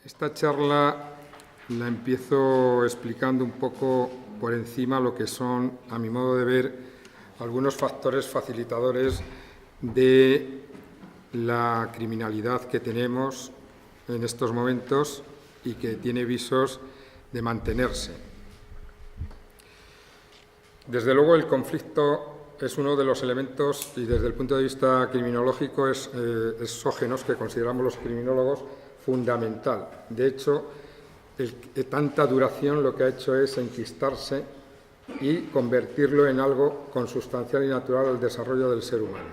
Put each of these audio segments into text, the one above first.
Esta charla la empiezo explicando un poco por encima lo que son, a mi modo de ver, algunos factores facilitadores de la criminalidad que tenemos en estos momentos y que tiene visos de mantenerse. Desde luego, el conflicto es uno de los elementos, y desde el punto de vista criminológico, exógenos, que consideramos los criminólogos, fundamental. De hecho, tanta duración lo que ha hecho es enquistarse y convertirlo en algo consustancial y natural al desarrollo del ser humano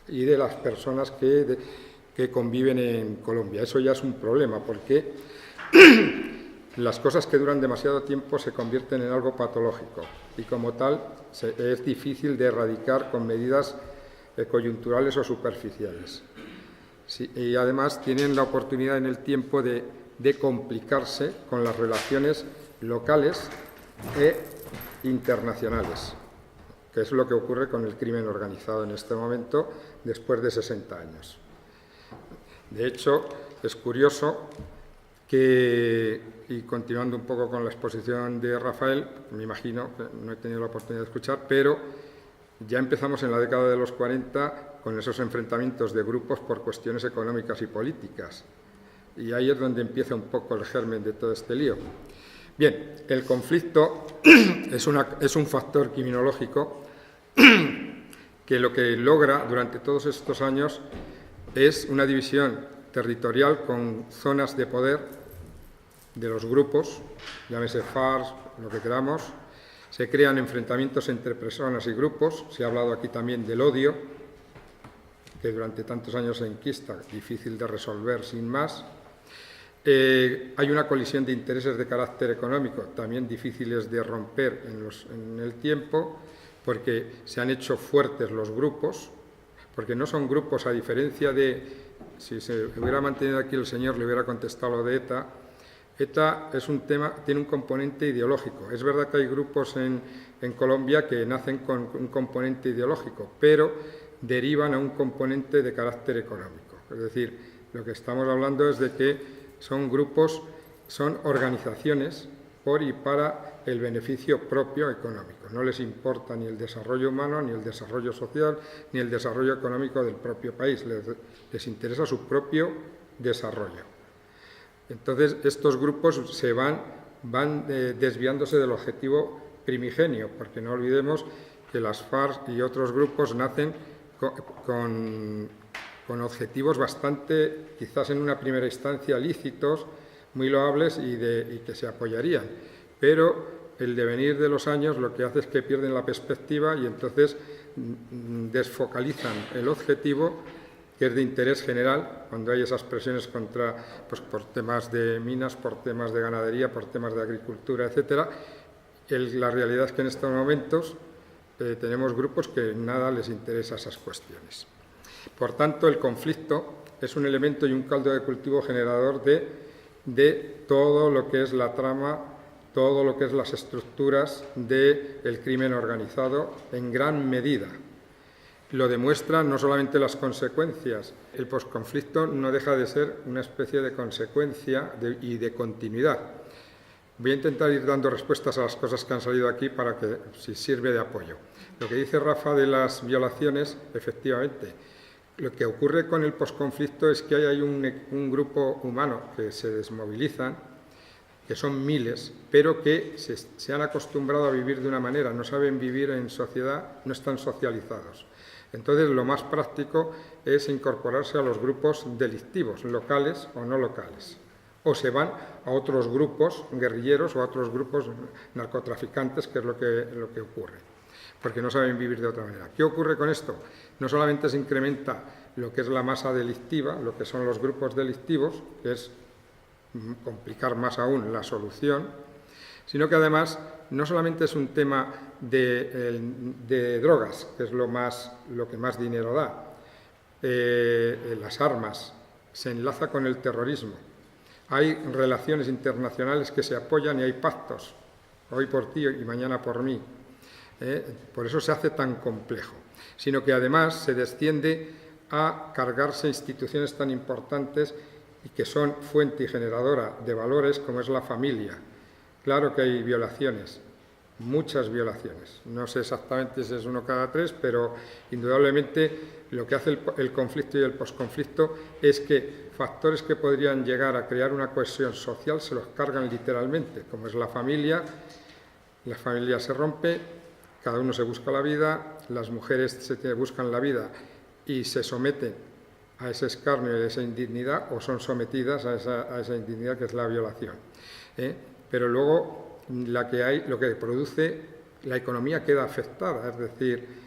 y de las personas que conviven en Colombia. Eso ya es un problema, porque las cosas que duran demasiado tiempo se convierten en algo patológico y, como tal, es difícil de erradicar con medidas coyunturales o superficiales. Sí, y además tienen la oportunidad en el tiempo de complicarse con las relaciones locales e internacionales, que es lo que ocurre con el crimen organizado en este momento, después de 60 años. De hecho, es curioso que, y continuando un poco con la exposición de Rafael, me imagino que no he tenido la oportunidad de escuchar, pero ya empezamos en la década de los 40 con esos enfrentamientos de grupos por cuestiones económicas y políticas. Y ahí es donde empieza un poco el germen de todo este lío. Bien, el conflicto es un factor criminológico que lo que logra durante todos estos años es una división territorial con zonas de poder de los grupos, llámese FARC, lo que queramos. Se crean enfrentamientos entre personas y grupos. Se ha hablado aquí también del odio, que durante tantos años se enquista, difícil de resolver sin más. Hay una colisión de intereses de carácter económico, también difíciles de romper en el tiempo, porque se han hecho fuertes los grupos, porque no son grupos, a diferencia de, si se hubiera mantenido aquí el señor, le hubiera contestado lo de ETA. ETA es un tema, tiene un componente ideológico. Es verdad que hay grupos en Colombia que nacen con un componente ideológico, pero derivan a un componente de carácter económico. Es decir, lo que estamos hablando es de que son grupos, son organizaciones por y para el beneficio propio económico. No les importa ni el desarrollo humano, ni el desarrollo social, ni el desarrollo económico del propio país. Les interesa su propio desarrollo. Entonces, estos grupos se van desviándose del objetivo primigenio, porque no olvidemos que las FARC y otros grupos nacen con objetivos bastante, quizás en una primera instancia, lícitos, muy loables y que se apoyarían. Pero el devenir de los años lo que hace es que pierden la perspectiva y entonces desfocalizan el objetivo, que es de interés general, cuando hay esas presiones contra, pues, por temas de minas, por temas de ganadería, por temas de agricultura, etc. La realidad es que en estos momentos tenemos grupos que nada les interesa esas cuestiones. Por tanto, el conflicto es un elemento y un caldo de cultivo generador de todo lo que es la trama, todo lo que es las estructuras del crimen organizado en gran medida. Lo demuestran no solamente las consecuencias. El posconflicto no deja de ser una especie de consecuencia y de continuidad. Voy a intentar ir dando respuestas a las cosas que han salido aquí para que si sirve de apoyo. Lo que dice Rafa de las violaciones, efectivamente, lo que ocurre con el posconflicto es que hay un grupo humano que se desmovilizan, que son miles, pero que se han acostumbrado a vivir de una manera, no saben vivir en sociedad, no están socializados. Entonces, lo más práctico es incorporarse a los grupos delictivos, locales o no locales. O se van a otros grupos guerrilleros o a otros grupos narcotraficantes, que es lo que ocurre, porque no saben vivir de otra manera. ¿Qué ocurre con esto? No solamente se incrementa lo que es la masa delictiva, lo que son los grupos delictivos, que es complicar más aún la solución, sino que además no solamente es un tema de drogas, que es lo que más dinero da, las armas, se enlaza con el terrorismo. Hay relaciones internacionales que se apoyan y hay pactos, hoy por ti y mañana por mí. Por eso se hace tan complejo, sino que además se desciende a cargarse instituciones tan importantes y que son fuente y generadora de valores, como es la familia. Claro que hay violaciones, muchas violaciones. No sé exactamente si es 1 cada 3, pero indudablemente lo que hace el conflicto y el posconflicto es que factores que podrían llegar a crear una cohesión social se los cargan literalmente, como es la familia se rompe, cada uno se busca la vida, las mujeres se buscan la vida y se someten a ese escarnio y a esa indignidad, o son sometidas a esa indignidad que es la violación. Pero luego lo que produce, la economía queda afectada, es decir,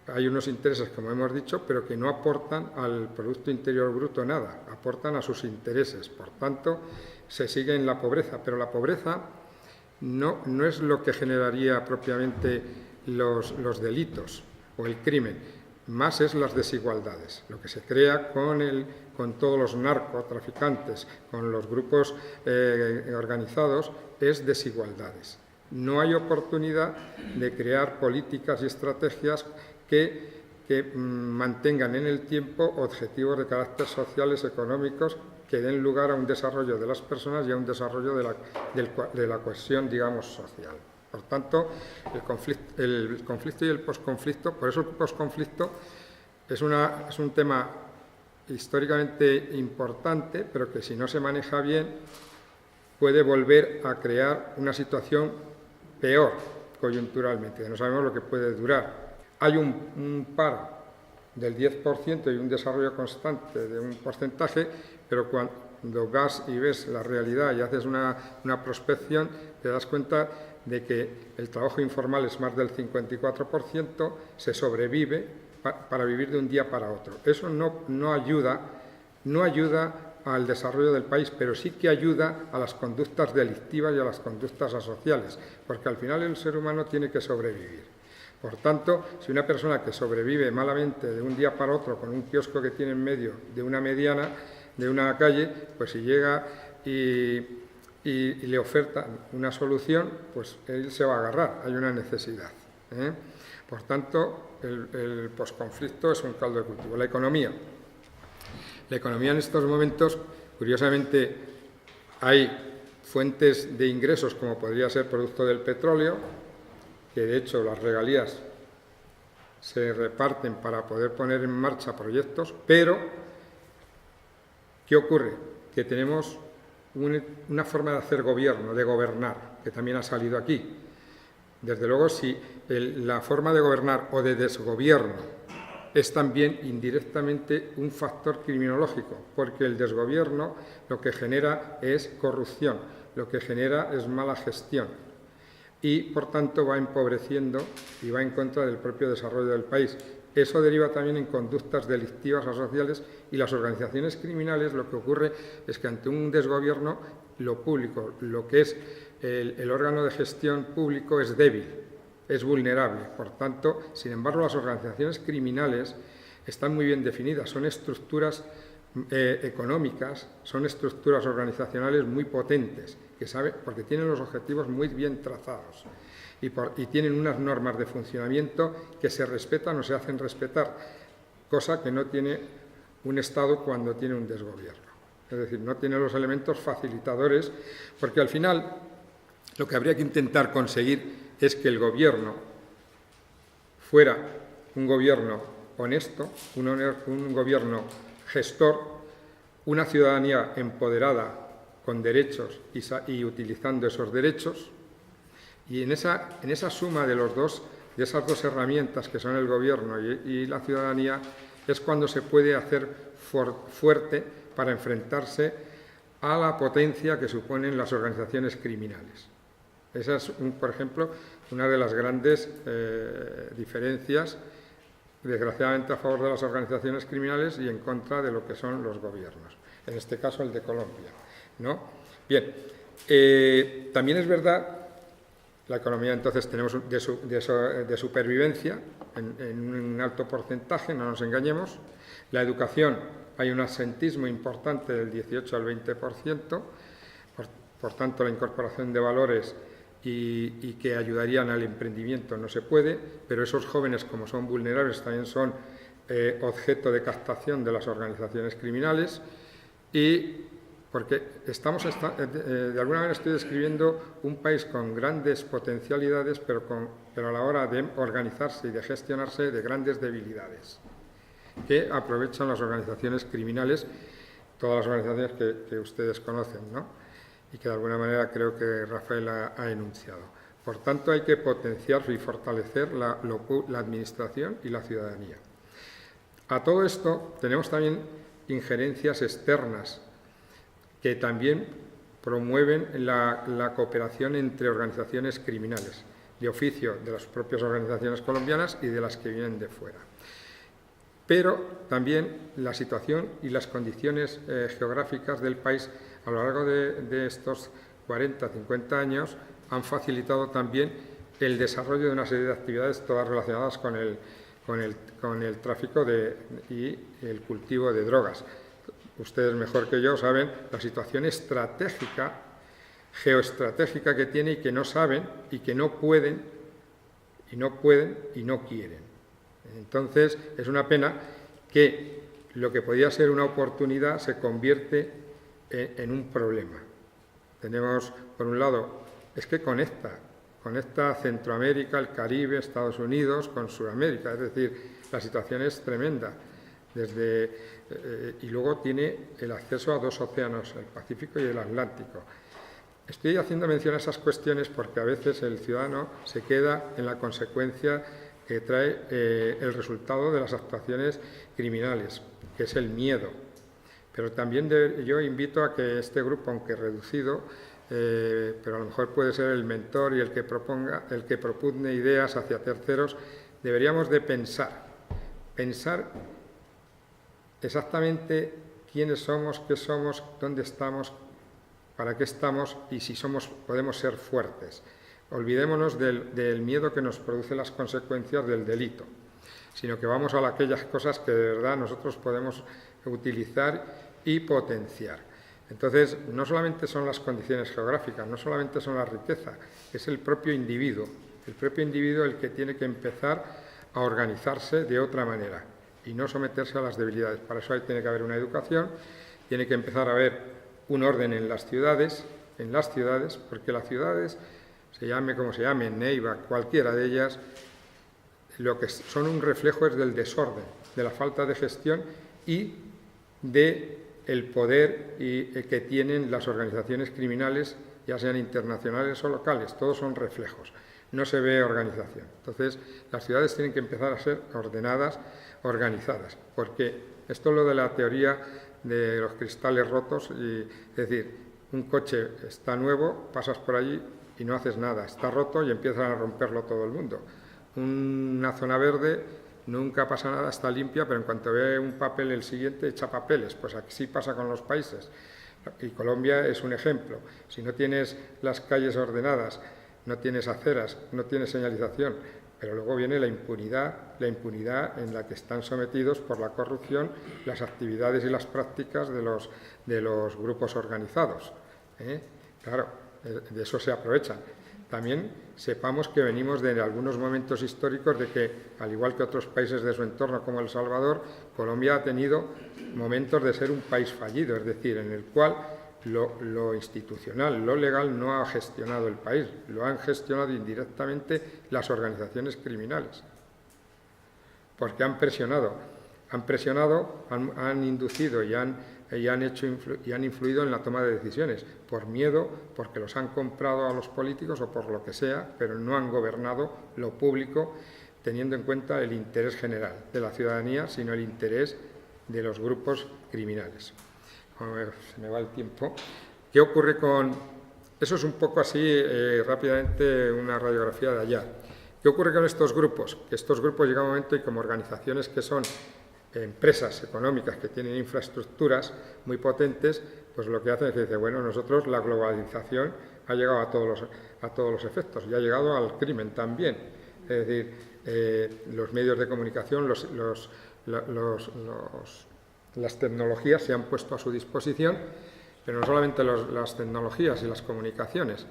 hay unos intereses, como hemos dicho, pero que no aportan al Producto Interior Bruto nada, aportan a sus intereses. Por tanto, se sigue en la pobreza, pero la pobreza no es lo que generaría propiamente los delitos o el crimen, más es las desigualdades, lo que se crea con todos los narcotraficantes, con los grupos organizados, es desigualdades. No hay oportunidad de crear políticas y estrategias que mantengan en el tiempo objetivos de carácter sociales, económicos, que den lugar a un desarrollo de las personas y a un desarrollo de la cohesión, digamos, social. Por tanto, el conflicto y el posconflicto, por eso el posconflicto es un tema históricamente importante, pero que si no se maneja bien puede volver a crear una situación peor coyunturalmente, que no sabemos lo que puede durar. Hay un paro del 10% y un desarrollo constante de un porcentaje, pero cuando vas y ves la realidad y haces una prospección, te das cuenta de que el trabajo informal es más del 54%, se sobrevive para vivir de un día para otro. Eso no ayuda al desarrollo del país, pero sí que ayuda a las conductas delictivas y a las conductas asociales, porque al final el ser humano tiene que sobrevivir. Por tanto, si una persona que sobrevive malamente de un día para otro con un kiosco que tiene en medio de una mediana, de una calle, pues si llega y le oferta una solución, pues él se va a agarrar, hay una necesidad. Por tanto, el posconflicto es un caldo de cultivo. La economía en estos momentos, curiosamente, hay fuentes de ingresos como podría ser producto del petróleo, que de hecho las regalías se reparten para poder poner en marcha proyectos, pero ¿qué ocurre? Que tenemos una forma de hacer gobierno, de gobernar, que también ha salido aquí. Desde luego, si la forma de gobernar o de desgobierno es también indirectamente un factor criminológico, porque el desgobierno lo que genera es corrupción, lo que genera es mala gestión y, por tanto, va empobreciendo y va en contra del propio desarrollo del país. Eso deriva también en conductas delictivas o sociales, y las organizaciones criminales, lo que ocurre es que ante un desgobierno, lo público, lo que es el órgano de gestión público, es débil, es vulnerable. Por tanto, sin embargo, las organizaciones criminales están muy bien definidas, son estructuras económicas, son estructuras organizacionales muy potentes, porque tienen los objetivos muy bien trazados y tienen unas normas de funcionamiento que se respetan o se hacen respetar, cosa que no tiene un Estado cuando tiene un desgobierno. Es decir, no tiene los elementos facilitadores, porque al final lo que habría que intentar conseguir es que el gobierno fuera un gobierno honesto, un gobierno gestor, una ciudadanía empoderada con derechos y utilizando esos derechos, y en esa suma de esas dos herramientas que son el gobierno y la ciudadanía es cuando se puede hacer fuerte para enfrentarse a la potencia que suponen las organizaciones criminales. Esa es, por ejemplo, una de las grandes diferencias, desgraciadamente a favor de las organizaciones criminales y en contra de lo que son los gobiernos, en este caso el de Colombia, ¿no? Bien, también es verdad, la economía entonces tenemos de supervivencia en un alto porcentaje, no nos engañemos. La educación, hay un absentismo importante del 18 al 20%, por tanto la incorporación de valores y que ayudarían al emprendimiento no se puede, pero esos jóvenes, como son vulnerables, también son objeto de captación de las organizaciones criminales, y porque de alguna manera estoy describiendo un país con grandes potencialidades, pero a la hora de organizarse y de gestionarse, de grandes debilidades, que aprovechan las organizaciones criminales, todas las organizaciones que ustedes conocen, ¿no? Y que de alguna manera creo que Rafael ha enunciado. Por tanto, hay que potenciar y fortalecer la administración y la ciudadanía. A todo esto tenemos también injerencias externas que también promueven la cooperación entre organizaciones criminales, de oficio de las propias organizaciones colombianas y de las que vienen de fuera. Pero también la situación y las condiciones geográficas del país a lo largo de estos 40, 50 años han facilitado también el desarrollo de una serie de actividades todas relacionadas con el tráfico y el cultivo de drogas. Ustedes mejor que yo saben la situación estratégica, geoestratégica que tiene y que no saben y que no pueden y no quieren. Entonces, es una pena que lo que podía ser una oportunidad se convierte en un problema. Tenemos, por un lado, es que conecta Centroamérica, el Caribe, Estados Unidos con Sudamérica, es decir, la situación es tremenda. Y luego tiene el acceso a dos océanos, el Pacífico y el Atlántico. Estoy haciendo mención a esas cuestiones porque a veces el ciudadano se queda en la consecuencia que trae el resultado de las actuaciones criminales, que es el miedo. Pero también yo invito a que este grupo, aunque reducido, pero a lo mejor puede ser el mentor y el que propugne ideas hacia terceros, deberíamos de pensar exactamente quiénes somos, qué somos, dónde estamos, para qué estamos y si podemos ser fuertes. Olvidémonos del miedo que nos produce las consecuencias del delito, sino que vamos a aquellas cosas que de verdad nosotros podemos utilizar y potenciar. Entonces, no solamente son las condiciones geográficas, no solamente son la riqueza, es el propio individuo el que tiene que empezar a organizarse de otra manera y no someterse a las debilidades. Para eso tiene que haber una educación, tiene que empezar a haber un orden en las ciudades, porque las ciudades, se llame como se llame, Neiva, cualquiera de ellas, lo que son un reflejo es del desorden, de la falta de gestión y del poder que tienen las organizaciones criminales, ya sean internacionales o locales, todos son reflejos, no se ve organización. Entonces, las ciudades tienen que empezar a ser ordenadas, organizadas, porque esto es lo de la teoría de los cristales rotos, es decir, un coche está nuevo, pasas por allí y no haces nada, está roto y empiezan a romperlo todo el mundo. Una zona verde nunca pasa nada, está limpia, pero en cuanto ve un papel el siguiente echa papeles, pues así pasa con los países. Y Colombia es un ejemplo. Si no tienes las calles ordenadas, no tienes aceras, no tienes señalización, pero luego viene la impunidad en la que están sometidos por la corrupción las actividades y las prácticas de los grupos organizados. Claro, de eso se aprovechan. También sepamos que venimos de algunos momentos históricos de que, al igual que otros países de su entorno como El Salvador, Colombia ha tenido momentos de ser un país fallido, es decir, en el cual lo institucional, lo legal no ha gestionado el país, lo han gestionado indirectamente las organizaciones criminales, porque han presionado, han inducido y han influido en la toma de decisiones, por miedo, porque los han comprado a los políticos o por lo que sea, pero no han gobernado lo público teniendo en cuenta el interés general de la ciudadanía, sino el interés de los grupos criminales. Se me va el tiempo. ¿Qué ocurre con...? Eso es un poco así, rápidamente, una radiografía de allá. ¿Qué ocurre con estos grupos? Que estos grupos llegan a un momento y como organizaciones que son empresas económicas que tienen infraestructuras muy potentes, pues lo que hacen es que dicen, bueno, nosotros la globalización ha llegado a todos los efectos y ha llegado al crimen también. Es decir, los medios de comunicación, las tecnologías se han puesto a su disposición, pero no solamente las tecnologías y las comunicaciones,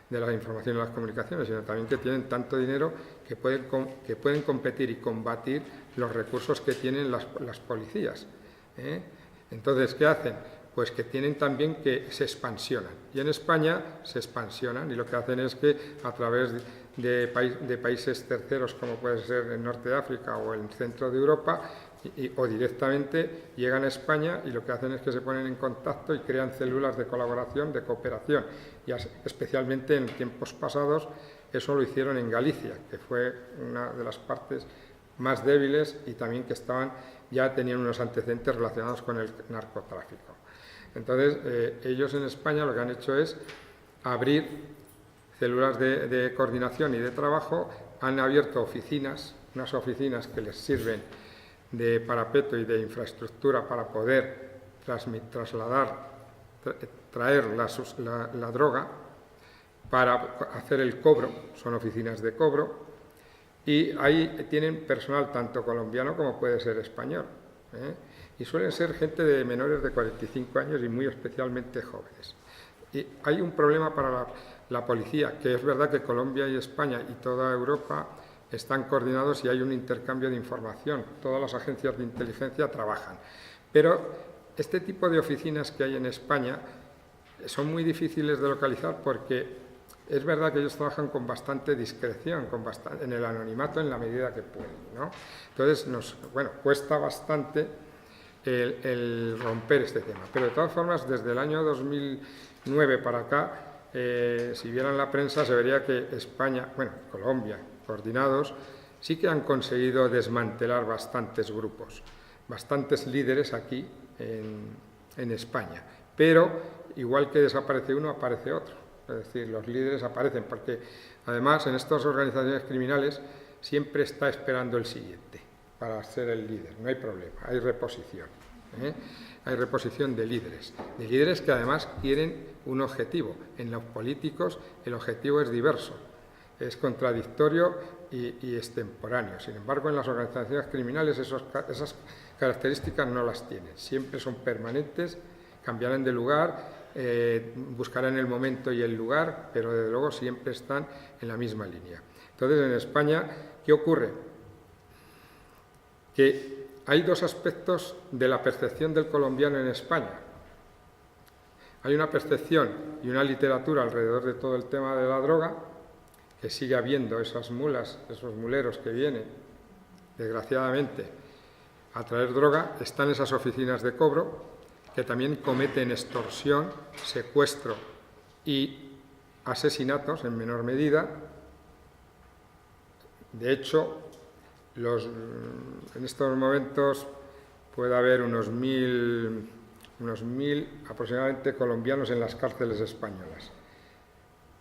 de la información y las comunicaciones, sino también que tienen tanto dinero que pueden competir y combatir los recursos que tienen las policías. Entonces, ¿qué hacen? pues que tienen también que se expansionan. Y en España se expansionan y lo que hacen es que a través de países terceros, como puede ser el norte de África o el centro de Europa, o directamente llegan a España y lo que hacen es que se ponen en contacto y crean células de colaboración, de cooperación. Y especialmente en tiempos pasados eso lo hicieron en Galicia, que fue una de las partes más débiles y también que ya tenían unos antecedentes relacionados con el narcotráfico. Entonces, ellos en España lo que han hecho es abrir células de coordinación y de trabajo, han abierto oficinas, unas oficinas que les sirven de parapeto y de infraestructura para poder traer la droga, para hacer el cobro, son oficinas de cobro, y ahí tienen personal tanto colombiano como puede ser español, y suelen ser gente de menores de 45 años y muy especialmente jóvenes. Y hay un problema para la policía, que es verdad que Colombia y España y toda Europa están coordinados y hay un intercambio de información, todas las agencias de inteligencia trabajan, pero este tipo de oficinas que hay en España son muy difíciles de localizar porque es verdad que ellos trabajan con bastante discreción, en el anonimato en la medida que pueden, ¿no? Entonces, cuesta bastante el romper este tema. Pero de todas formas, desde el año 2009 para acá, si vieran la prensa, se vería que España, Colombia, coordinados, sí que han conseguido desmantelar bastantes grupos, bastantes líderes aquí en España. Pero, igual que desaparece uno, aparece otro. Es decir, los líderes aparecen, porque además en estas organizaciones criminales siempre está esperando el siguiente para ser el líder, no hay problema, hay reposición. Hay reposición de líderes que además quieren un objetivo. En los políticos el objetivo es diverso, es contradictorio y extemporáneo. Sin embargo, en las organizaciones criminales esas características no las tienen, siempre son permanentes, cambiarán de lugar, buscarán el momento y el lugar, pero desde luego siempre están en la misma línea. Entonces, en España, ¿qué ocurre? Que hay dos aspectos de la percepción del colombiano en España. Hay una percepción y una literatura alrededor de todo el tema de la droga, que sigue habiendo esas mulas, esos muleros que vienen, desgraciadamente, a traer droga, están esas oficinas de cobro, que también cometen extorsión, secuestro y asesinatos en menor medida. De hecho, en estos momentos puede haber unos 1.000 aproximadamente colombianos en las cárceles españolas.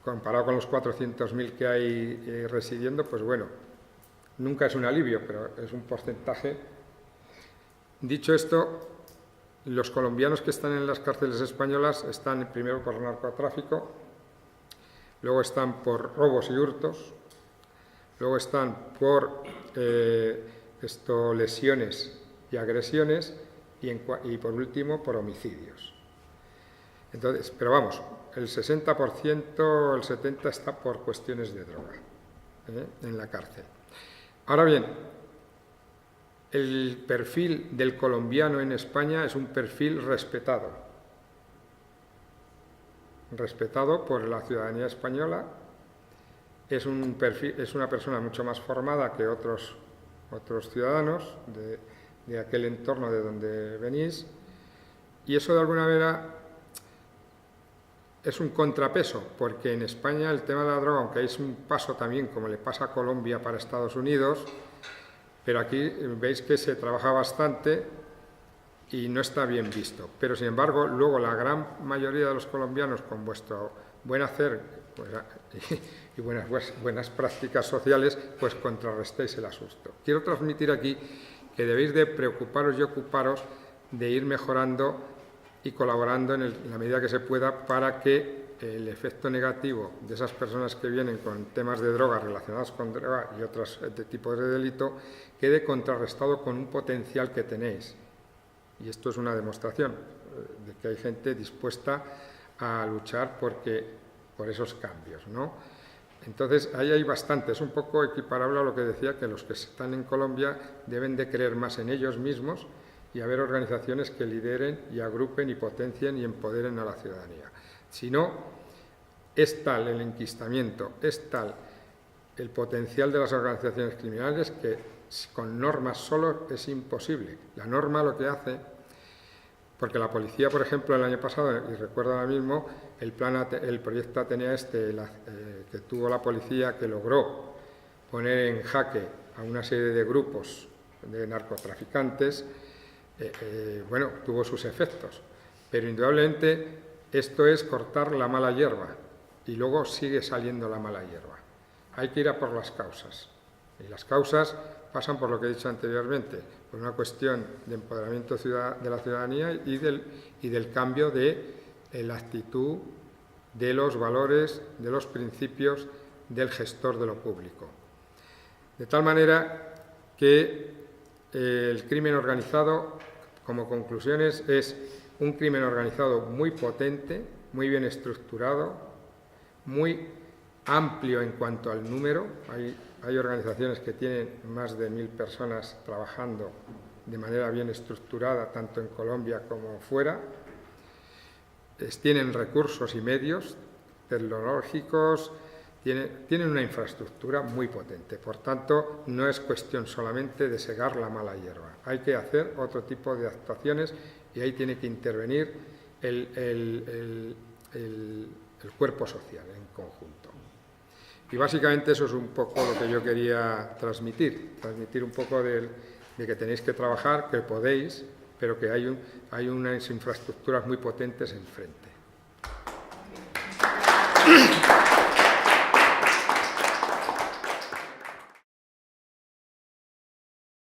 Comparado con los 400.000 que hay residiendo, pues nunca es un alivio, pero es un porcentaje. Dicho esto, los colombianos que están en las cárceles españolas están primero por narcotráfico, luego están por robos y hurtos, luego están por lesiones y agresiones y por último por homicidios. Entonces, pero vamos, el 60%, el 70% está por cuestiones de droga en la cárcel. Ahora bien, el perfil del colombiano en España es un perfil respetado por la ciudadanía española. Es una persona mucho más formada que otros ciudadanos de aquel entorno de donde venís, y eso de alguna manera es un contrapeso, porque en España el tema de la droga, aunque es un paso también, como le pasa a Colombia para Estados Unidos, pero aquí veis que se trabaja bastante y no está bien visto. Pero sin embargo, luego la gran mayoría de los colombianos, con vuestro buen hacer y buenas prácticas sociales, pues contrarrestéis el asusto. Quiero transmitir aquí que debéis de preocuparos y ocuparos de ir mejorando y colaborando en la medida que se pueda para que el efecto negativo de esas personas que vienen con temas de droga relacionados con droga y otros tipos de delito quede contrarrestado con un potencial que tenéis. Y esto es una demostración de que hay gente dispuesta a luchar por esos cambios, ¿no? Entonces, ahí hay bastante, es un poco equiparable a lo que decía, que los que están en Colombia deben de creer más en ellos mismos y haber organizaciones que lideren y agrupen y potencien y empoderen a la ciudadanía. Si no, es tal el enquistamiento, es tal el potencial de las organizaciones criminales que con normas solo es imposible. La norma lo que hace, porque la policía, por ejemplo, el año pasado, y recuerdo ahora mismo, el proyecto Atenea que tuvo la policía, que logró poner en jaque a una serie de grupos de narcotraficantes, bueno, tuvo sus efectos, pero indudablemente esto es cortar la mala hierba y luego sigue saliendo la mala hierba. Hay que ir a por las causas, y las causas pasan por lo que he dicho anteriormente, por una cuestión de empoderamiento de la ciudadanía y del cambio de la actitud, de los valores, de los principios del gestor de lo público. De tal manera que el crimen organizado, como conclusiones, es un crimen organizado muy potente, muy bien estructurado, muy amplio en cuanto al número. Hay organizaciones que tienen más de 1000 personas trabajando de manera bien estructurada, tanto en Colombia como fuera. Tienen recursos y medios tecnológicos, tienen una infraestructura muy potente. Por tanto, no es cuestión solamente de segar la mala hierba. Hay que hacer otro tipo de actuaciones y ahí tiene que intervenir el cuerpo social en conjunto. Y básicamente eso es un poco lo que yo quería transmitir un poco de que tenéis que trabajar, que podéis, pero que hay unas infraestructuras muy potentes enfrente.